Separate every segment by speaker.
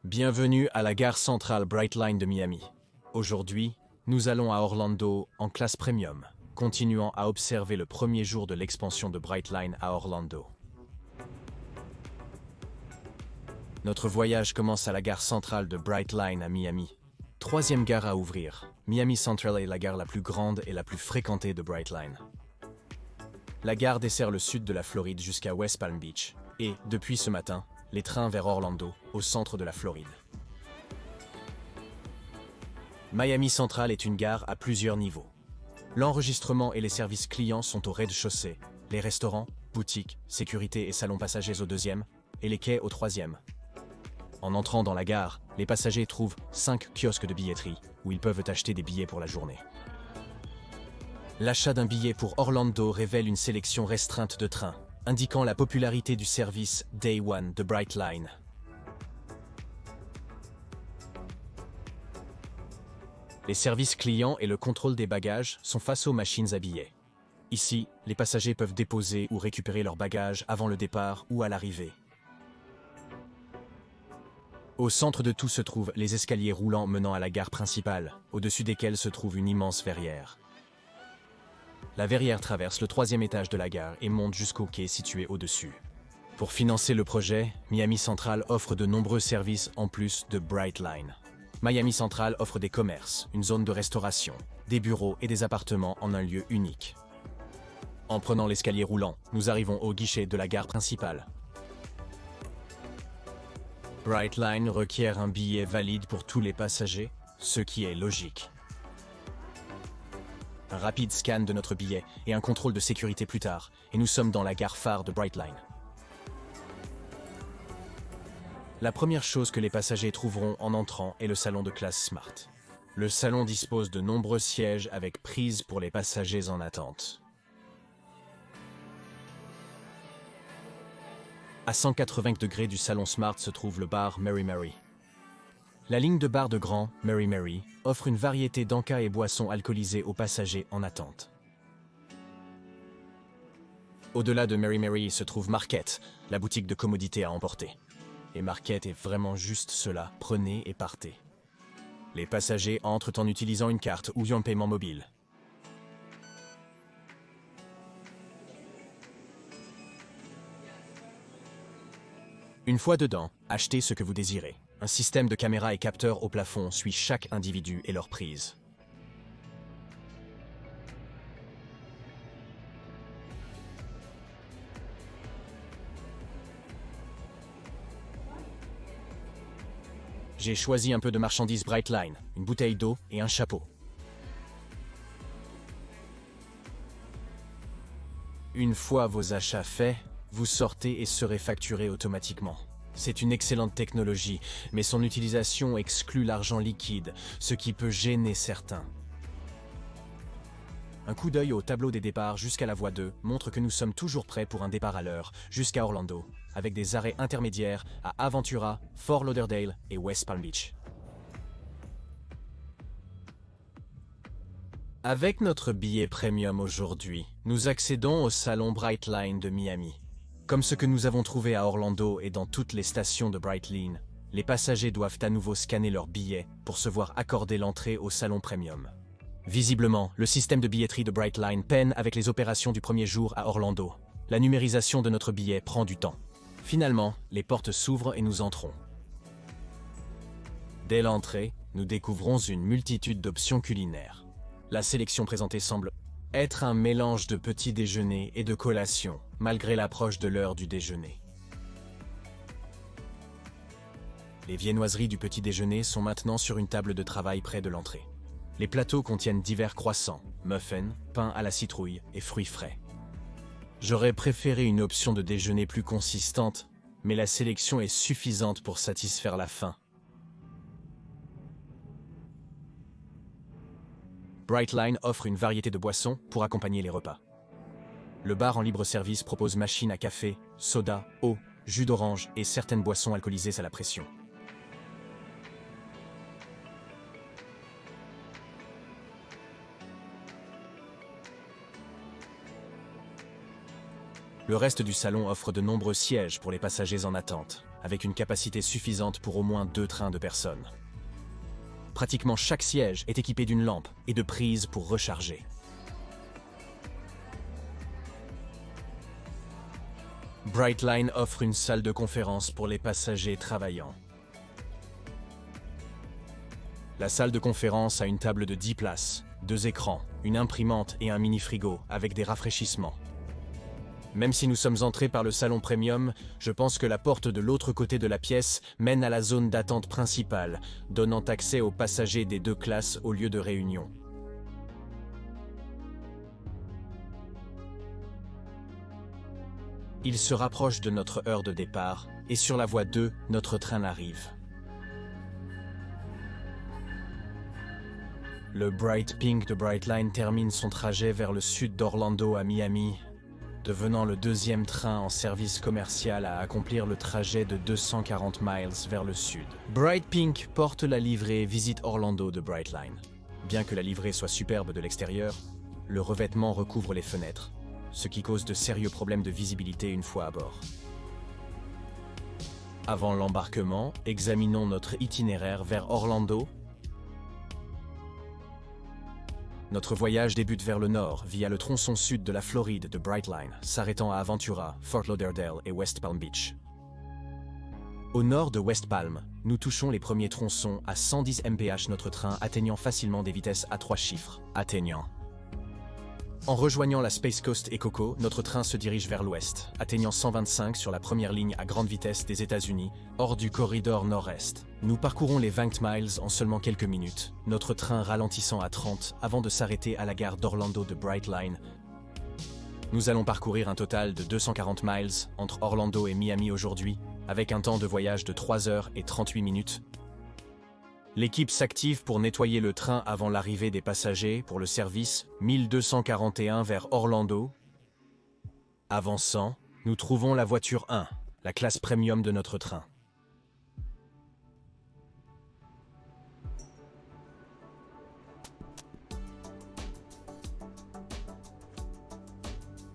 Speaker 1: Bienvenue à la gare centrale Brightline de Miami. Aujourd'hui, nous allons à Orlando en classe premium, continuant à observer le premier jour de l'expansion de Brightline à Orlando. Notre voyage commence à la gare centrale de Brightline à Miami. Troisième gare à ouvrir, Miami Central est la gare la plus grande et la plus fréquentée de Brightline. La gare dessert le sud de la Floride jusqu'à West Palm Beach, et, depuis ce matin, les trains vers Orlando, au centre de la Floride. Miami Central est une gare à plusieurs niveaux. L'enregistrement et les services clients sont au rez-de-chaussée, les restaurants, boutiques, sécurité et salons passagers au deuxième, et les quais au troisième. En entrant dans la gare, les passagers trouvent 5 kiosques de billetterie, où ils peuvent acheter des billets pour la journée. L'achat d'un billet pour Orlando révèle une sélection restreinte de trains, indiquant la popularité du service Day One de Brightline. Les services clients et le contrôle des bagages sont face aux machines à billets. Ici, les passagers peuvent déposer ou récupérer leurs bagages avant le départ ou à l'arrivée. Au centre de tout se trouvent les escaliers roulants menant à la gare principale, au-dessus desquels se trouve une immense verrière. La verrière traverse le troisième étage de la gare et monte jusqu'au quai situé au-dessus. Pour financer le projet, Miami Central offre de nombreux services en plus de Brightline. Miami Central offre des commerces, une zone de restauration, des bureaux et des appartements en un lieu unique. En prenant l'escalier roulant, nous arrivons au guichet de la gare principale. Brightline requiert un billet valide pour tous les passagers, ce qui est logique. Un rapide scan de notre billet et un contrôle de sécurité plus tard, et nous sommes dans la gare phare de Brightline. La première chose que les passagers trouveront en entrant est le salon de classe Smart. Le salon dispose de nombreux sièges avec prises pour les passagers en attente. À 180 degrés du salon Smart se trouve le bar Mary Mary. La ligne de bar de grand, Mary Mary, offre une variété d'encas et boissons alcoolisées aux passagers en attente. Au-delà de Mary Mary se trouve Market, la boutique de commodités à emporter. Et Market est vraiment juste cela, prenez et partez. Les passagers entrent en utilisant une carte ou un paiement mobile. Une fois dedans, achetez ce que vous désirez. Un système de caméras et capteurs au plafond suit chaque individu et leur prise. J'ai choisi un peu de marchandises Brightline, une bouteille d'eau et un chapeau. Une fois vos achats faits, vous sortez et serez facturé automatiquement. C'est une excellente technologie, mais son utilisation exclut l'argent liquide, ce qui peut gêner certains. Un coup d'œil au tableau des départs jusqu'à la voie 2 montre que nous sommes toujours prêts pour un départ à l'heure jusqu'à Orlando, avec des arrêts intermédiaires à Aventura, Fort Lauderdale et West Palm Beach. Avec notre billet premium aujourd'hui, nous accédons au salon Brightline de Miami. Comme ce que nous avons trouvé à Orlando et dans toutes les stations de Brightline, les passagers doivent à nouveau scanner leur billet pour se voir accorder l'entrée au salon premium. Visiblement, le système de billetterie de Brightline peine avec les opérations du premier jour à Orlando. La numérisation de notre billet prend du temps. Finalement, les portes s'ouvrent et nous entrons. Dès l'entrée, nous découvrons une multitude d'options culinaires. La sélection présentée semble être un mélange de petit déjeuner et de collation, malgré l'approche de l'heure du déjeuner. Les viennoiseries du petit déjeuner sont maintenant sur une table de travail près de l'entrée. Les plateaux contiennent divers croissants, muffins, pain à la citrouille et fruits frais. J'aurais préféré une option de déjeuner plus consistante, mais la sélection est suffisante pour satisfaire la faim. Brightline offre une variété de boissons pour accompagner les repas. Le bar en libre-service propose machines à café, soda, eau, jus d'orange et certaines boissons alcoolisées à la pression. Le reste du salon offre de nombreux sièges pour les passagers en attente, avec une capacité suffisante pour au moins 2 trains de personnes. Pratiquement chaque siège est équipé d'une lampe et de prises pour recharger. Brightline offre une salle de conférence pour les passagers travaillant. La salle de conférence a une table de 10 places, 2 écrans, une imprimante et un mini-frigo avec des rafraîchissements. Même si nous sommes entrés par le salon premium, je pense que la porte de l'autre côté de la pièce mène à la zone d'attente principale, donnant accès aux passagers des 2 classes au lieu de réunion. Il se rapproche de notre heure de départ, et sur la voie 2, notre train arrive. Le Bright Pink de Brightline termine son trajet vers le sud d'Orlando à Miami, devenant le 2e train en service commercial à accomplir le trajet de 240 miles vers le sud. Bright Pink porte la livrée Visit Orlando de Brightline. Bien que la livrée soit superbe de l'extérieur, le revêtement recouvre les fenêtres, ce qui cause de sérieux problèmes de visibilité une fois à bord. Avant l'embarquement, examinons notre itinéraire vers Orlando. Notre voyage débute vers le nord via le tronçon sud de la Floride de Brightline, s'arrêtant à Aventura, Fort Lauderdale et West Palm Beach. Au nord de West Palm, nous touchons les premiers tronçons à 110 mph, notre train atteignant facilement des vitesses à 3 chiffres. En rejoignant la Space Coast et Coco, notre train se dirige vers l'ouest, atteignant 125 sur la première ligne à grande vitesse des États-Unis, hors du corridor nord-est. Nous parcourons les 20 miles en seulement quelques minutes, notre train ralentissant à 30 avant de s'arrêter à la gare d'Orlando de Brightline. Nous allons parcourir un total de 240 miles entre Orlando et Miami aujourd'hui, avec un temps de voyage de 3 heures et 38 minutes. L'équipe s'active pour nettoyer le train avant l'arrivée des passagers pour le service 1241 vers Orlando. Avançant, nous trouvons la voiture 1, la classe premium de notre train.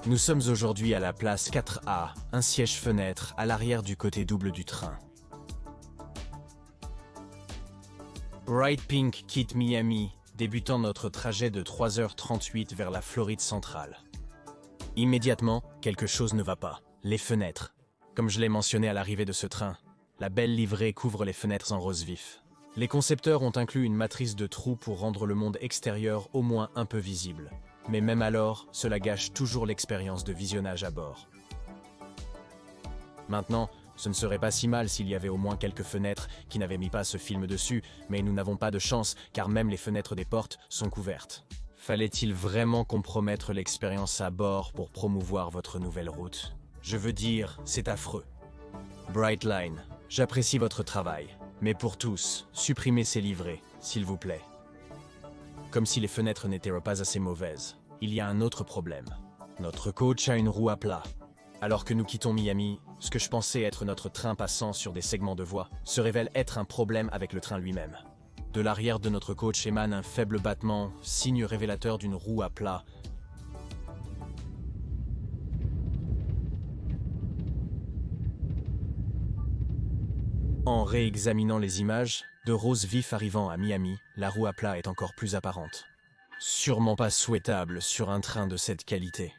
Speaker 1: Nous sommes aujourd'hui à la place 4A, un siège-fenêtre à l'arrière du côté double du train. Bright Pink quitte Miami, débutant notre trajet de 3h38 vers la Floride centrale. Immédiatement, quelque chose ne va pas. Les fenêtres. Comme je l'ai mentionné à l'arrivée de ce train, la belle livrée couvre les fenêtres en rose vif. Les concepteurs ont inclus une matrice de trous pour rendre le monde extérieur au moins un peu visible. Mais même alors, cela gâche toujours l'expérience de visionnage à bord. Maintenant, ce ne serait pas si mal s'il y avait au moins quelques fenêtres qui n'avaient mis pas ce film dessus, mais nous n'avons pas de chance car même les fenêtres des portes sont couvertes. Fallait-il vraiment compromettre l'expérience à bord pour promouvoir votre nouvelle route? Je veux dire, c'est affreux. Brightline, j'apprécie votre travail, mais pour tous, supprimez ces livrets, s'il vous plaît. Comme si les fenêtres n'étaient pas assez mauvaises, il y a un autre problème. Notre coach a une roue à plat. Alors que nous quittons Miami, ce que je pensais être notre train passant sur des segments de voie se révèle être un problème avec le train lui-même. De l'arrière de notre coach émane un faible battement, signe révélateur d'une roue à plat. En réexaminant les images, de rose vif arrivant à Miami, la roue à plat est encore plus apparente. Sûrement pas souhaitable sur un train de cette qualité.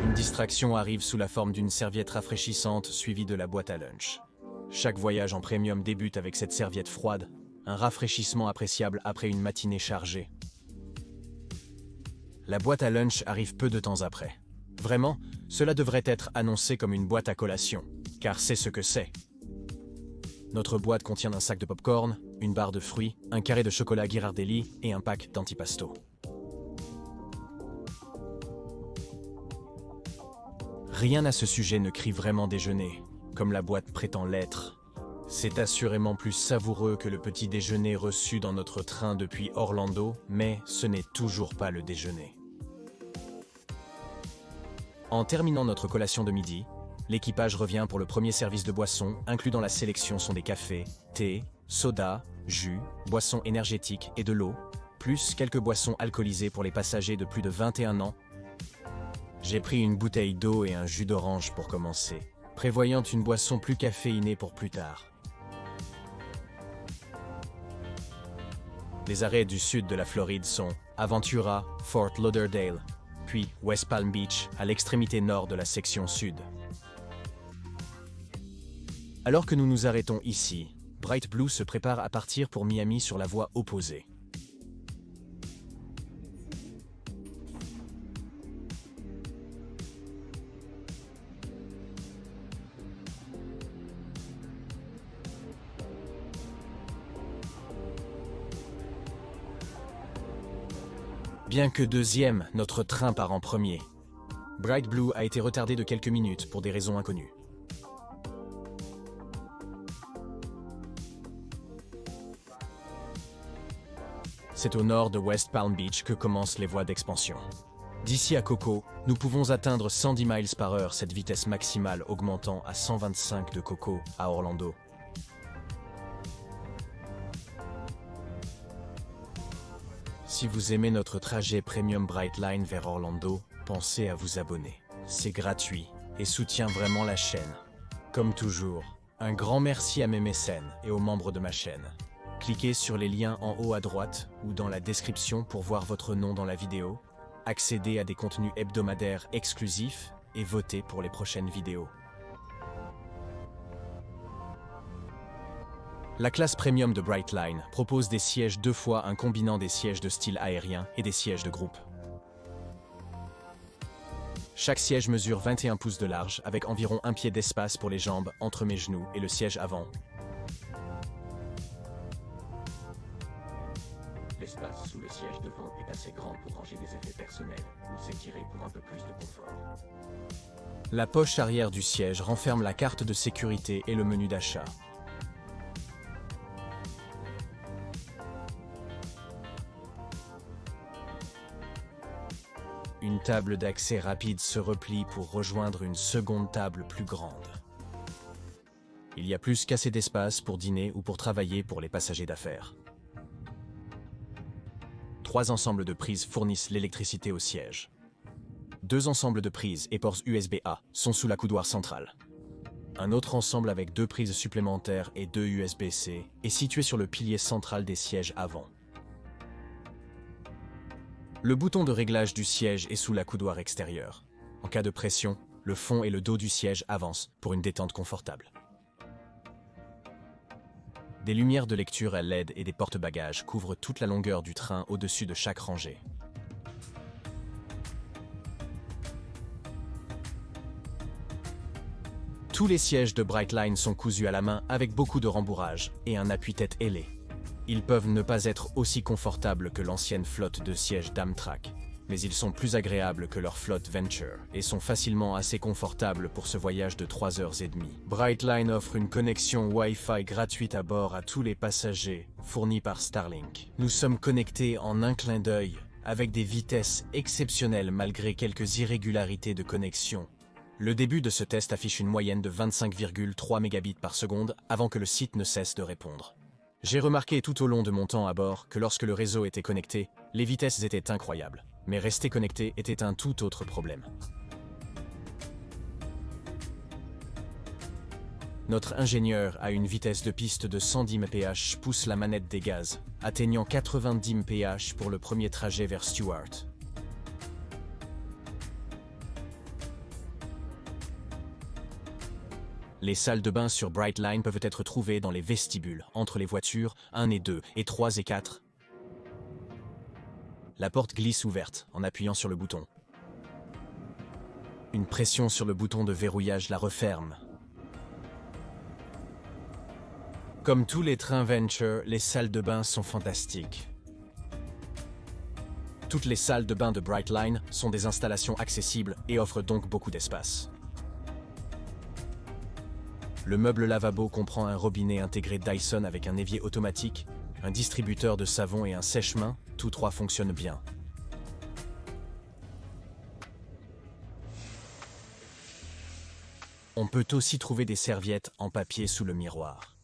Speaker 1: Une distraction arrive sous la forme d'une serviette rafraîchissante suivie de la boîte à lunch. Chaque voyage en premium débute avec cette serviette froide, un rafraîchissement appréciable après une matinée chargée. La boîte à lunch arrive peu de temps après. Vraiment, cela devrait être annoncé comme une boîte à collation, car c'est ce que c'est. Notre boîte contient un sac de pop-corn, une barre de fruits, un carré de chocolat Ghirardelli et un pack d'antipasto. Rien à ce sujet ne crie vraiment déjeuner, comme la boîte prétend l'être. C'est assurément plus savoureux que le petit déjeuner reçu dans notre train depuis Orlando, mais ce n'est toujours pas le déjeuner. En terminant notre collation de midi, l'équipage revient pour le premier service de boissons, inclus dans la sélection sont des cafés, thé, soda, jus, boissons énergétiques et de l'eau, plus quelques boissons alcoolisées pour les passagers de plus de 21 ans. J'ai pris une bouteille d'eau et un jus d'orange pour commencer, prévoyant une boisson plus caféinée pour plus tard. Les arrêts du sud de la Floride sont Aventura, Fort Lauderdale, puis West Palm Beach, à l'extrémité nord de la section sud. Alors que nous nous arrêtons ici, Bright Blue se prépare à partir pour Miami sur la voie opposée. Bien que deuxième, notre train part en premier. Bright Blue a été retardé de quelques minutes pour des raisons inconnues. C'est au nord de West Palm Beach que commencent les voies d'expansion. D'ici à Coco, nous pouvons atteindre 110 miles par heure, cette vitesse maximale augmentant à 125 de Coco à Orlando. Si vous aimez notre trajet Premium Brightline vers Orlando, pensez à vous abonner. C'est gratuit et soutient vraiment la chaîne. Comme toujours, un grand merci à mes mécènes et aux membres de ma chaîne. Cliquez sur les liens en haut à droite ou dans la description pour voir votre nom dans la vidéo, accéder à des contenus hebdomadaires exclusifs et voter pour les prochaines vidéos. La classe Premium de Brightline propose des sièges 2 fois un combinant des sièges de style aérien et des sièges de groupe. Chaque siège mesure 21 pouces de large avec environ 1 pied d'espace pour les jambes entre mes genoux et le siège avant.
Speaker 2: L'espace sous le siège devant est assez grand pour ranger des effets personnels ou s'étirer pour un peu plus de confort.
Speaker 1: La poche arrière du siège renferme la carte de sécurité et le menu d'achat. Une table d'accès rapide se replie pour rejoindre une seconde table plus grande. Il y a plus qu'assez d'espace pour dîner ou pour travailler pour les passagers d'affaires. 3 ensembles de prises fournissent l'électricité au siège. 2 ensembles de prises et ports USB-A sont sous la coudoir centrale. Un autre ensemble avec 2 prises supplémentaires et 2 USB-C est situé sur le pilier central des sièges avant. Le bouton de réglage du siège est sous la coudoir extérieure. En cas de pression, le fond et le dos du siège avancent pour une détente confortable. Des lumières de lecture à LED et des porte-bagages couvrent toute la longueur du train au-dessus de chaque rangée. Tous les sièges de Brightline sont cousus à la main avec beaucoup de rembourrage et un appuie-tête ailé. Ils peuvent ne pas être aussi confortables que l'ancienne flotte de sièges d'Amtrak, mais ils sont plus agréables que leur flotte Venture et sont facilement assez confortables pour ce voyage de 3h30. Brightline offre une connexion Wi-Fi gratuite à bord à tous les passagers, fournie par Starlink. Nous sommes connectés en un clin d'œil, avec des vitesses exceptionnelles malgré quelques irrégularités de connexion. Le début de ce test affiche une moyenne de 25,3 mégabits par seconde avant que le site ne cesse de répondre. J'ai remarqué tout au long de mon temps à bord que lorsque le réseau était connecté, les vitesses étaient incroyables. Mais rester connecté était un tout autre problème. Notre ingénieur à une vitesse de piste de 110 mph pousse la manette des gaz, atteignant 90 mph pour le premier trajet vers Stewart. Les salles de bain sur Brightline peuvent être trouvées dans les vestibules, entre les voitures 1 et 2, et 3 et 4. La porte glisse ouverte en appuyant sur le bouton. Une pression sur le bouton de verrouillage la referme. Comme tous les trains Venture, les salles de bain sont fantastiques. Toutes les salles de bain de Brightline sont des installations accessibles et offrent donc beaucoup d'espace. Le meuble lavabo comprend un robinet intégré Dyson avec un évier automatique, un distributeur de savon et un sèche-mains, tous 3 fonctionnent bien. On peut aussi trouver des serviettes en papier sous le miroir.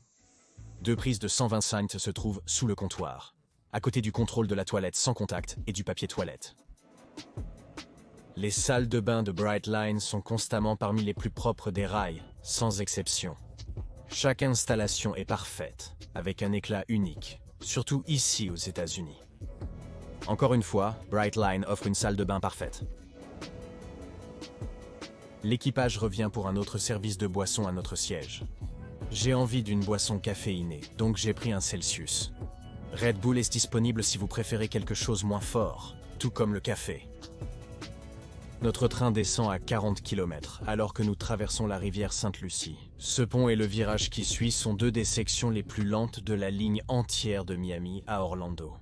Speaker 1: 2 prises de 125 se trouvent sous le comptoir, à côté du contrôle de la toilette sans contact et du papier toilette. Les salles de bain de Brightline sont constamment parmi les plus propres des rails, sans exception. Chaque installation est parfaite, avec un éclat unique, surtout ici aux États-Unis. Encore une fois, Brightline offre une salle de bain parfaite. L'équipage revient pour un autre service de boisson à notre siège. J'ai envie d'une boisson caféinée, donc j'ai pris un Celsius. Red Bull est disponible si vous préférez quelque chose moins fort, tout comme le café. Notre train descend à 40 km alors que nous traversons la rivière Sainte-Lucie. Ce pont et le virage qui suit sont 2 des sections les plus lentes de la ligne entière de Miami à Orlando.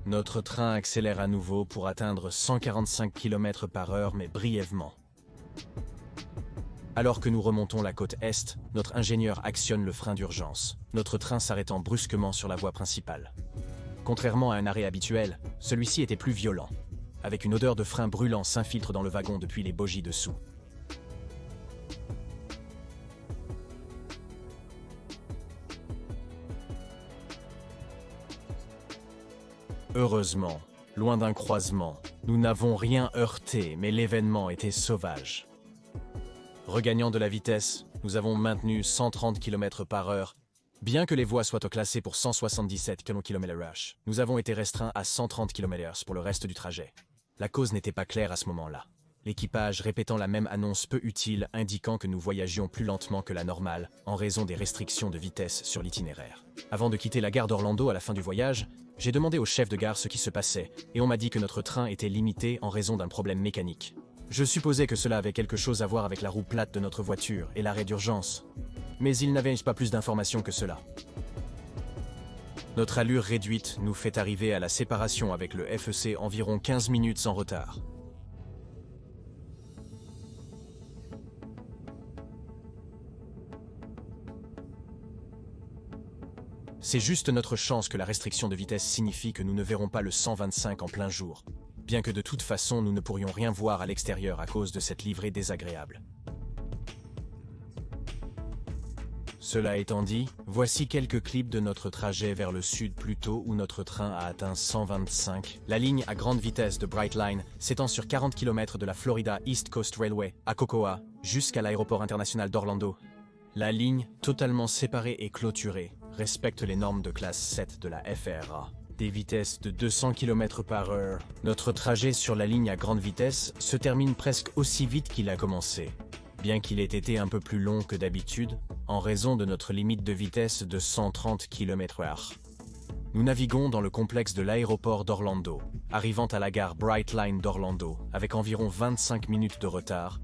Speaker 1: Notre train accélère à nouveau pour atteindre 145 km/h mais brièvement. Alors que nous remontons la côte Est, notre ingénieur actionne le frein d'urgence, notre train s'arrêtant brusquement sur la voie principale. Contrairement à un arrêt habituel, celui-ci était plus violent, avec une odeur de frein brûlant s'infiltre dans le wagon depuis les bogies dessous. Heureusement, loin d'un croisement, nous n'avons rien heurté, mais l'événement était sauvage. Regagnant de la vitesse, nous avons maintenu 130 km/h. Bien que les voies soient classées pour 177 km/h, nous avons été restreints à 130 km/h pour le reste du trajet. La cause n'était pas claire à ce moment-là. L'équipage répétant la même annonce peu utile indiquant que nous voyagions plus lentement que la normale en raison des restrictions de vitesse sur l'itinéraire. Avant de quitter la gare d'Orlando à la fin du voyage, j'ai demandé au chef de gare ce qui se passait et on m'a dit que notre train était limité en raison d'un problème mécanique. Je supposais que cela avait quelque chose à voir avec la roue plate de notre voiture et l'arrêt d'urgence. Mais il n'avait pas plus d'informations que cela. Notre allure réduite nous fait arriver à la séparation avec le FEC environ 15 minutes en retard. C'est juste notre chance que la restriction de vitesse signifie que nous ne verrons pas le 125 en plein jour, bien que de toute façon nous ne pourrions rien voir à l'extérieur à cause de cette livrée désagréable. Cela étant dit, voici quelques clips de notre trajet vers le sud plus tôt où notre train a atteint 125. La ligne à grande vitesse de Brightline s'étend sur 40 km de la Florida East Coast Railway à Cocoa jusqu'à l'aéroport international d'Orlando. La ligne, totalement séparée et clôturée, respecte les normes de classe 7 de la FRA. Des vitesses de 200 km/h. Notre trajet sur la ligne à grande vitesse se termine presque aussi vite qu'il a commencé, bien qu'il ait été un peu plus long que d'habitude, en raison de notre limite de vitesse de 130 km/h. Nous naviguons dans le complexe de l'aéroport d'Orlando, arrivant à la gare Brightline d'Orlando, avec environ 25 minutes de retard.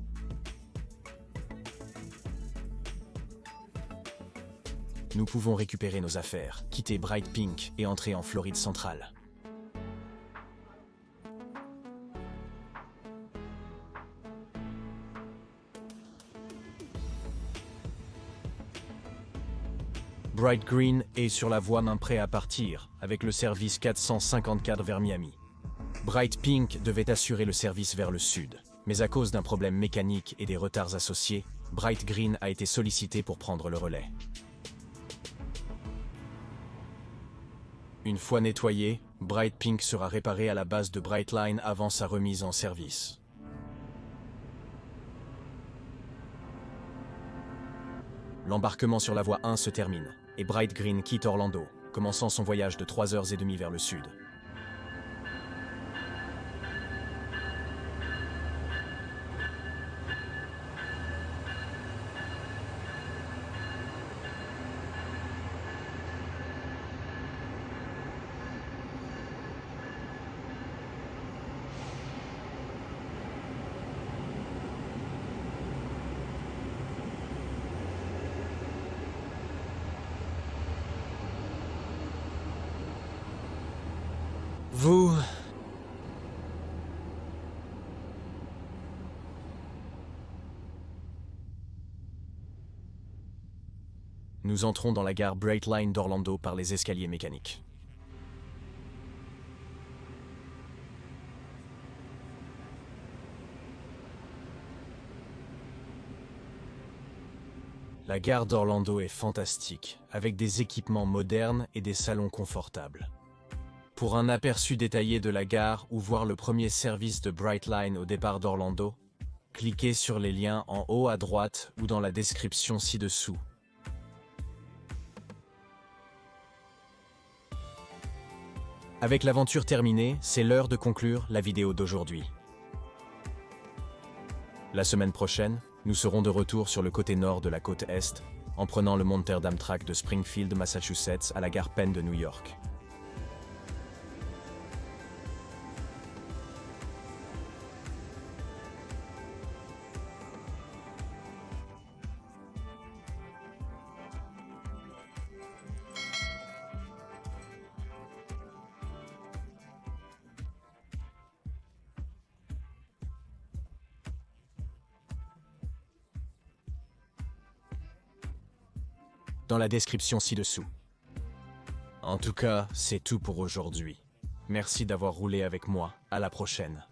Speaker 1: Nous pouvons récupérer nos affaires, quitter Bright Pink et entrer en Floride centrale. Bright Green est sur la voie main prêt à partir, avec le service 454 vers Miami. Bright Pink devait assurer le service vers le sud, mais à cause d'un problème mécanique et des retards associés, Bright Green a été sollicité pour prendre le relais. Une fois nettoyé, Bright Pink sera réparé à la base de Brightline avant sa remise en service. L'embarquement sur la voie 1 se termine, et Bright Green quitte Orlando, commençant son voyage de 3h30 vers le sud. Vous... Nous entrons dans la gare Brightline d'Orlando par les escaliers mécaniques. La gare d'Orlando est fantastique, avec des équipements modernes et des salons confortables. Pour un aperçu détaillé de la gare ou voir le premier service de Brightline au départ d'Orlando, cliquez sur les liens en haut à droite ou dans la description ci-dessous. Avec l'aventure terminée, c'est l'heure de conclure la vidéo d'aujourd'hui. La semaine prochaine, nous serons de retour sur le côté nord de la côte Est, en prenant le Monterey Amtrak de Springfield, Massachusetts, à la gare Penn de New York. Dans la description ci-dessous. En tout cas, c'est tout pour aujourd'hui. Merci d'avoir roulé avec moi. À la prochaine.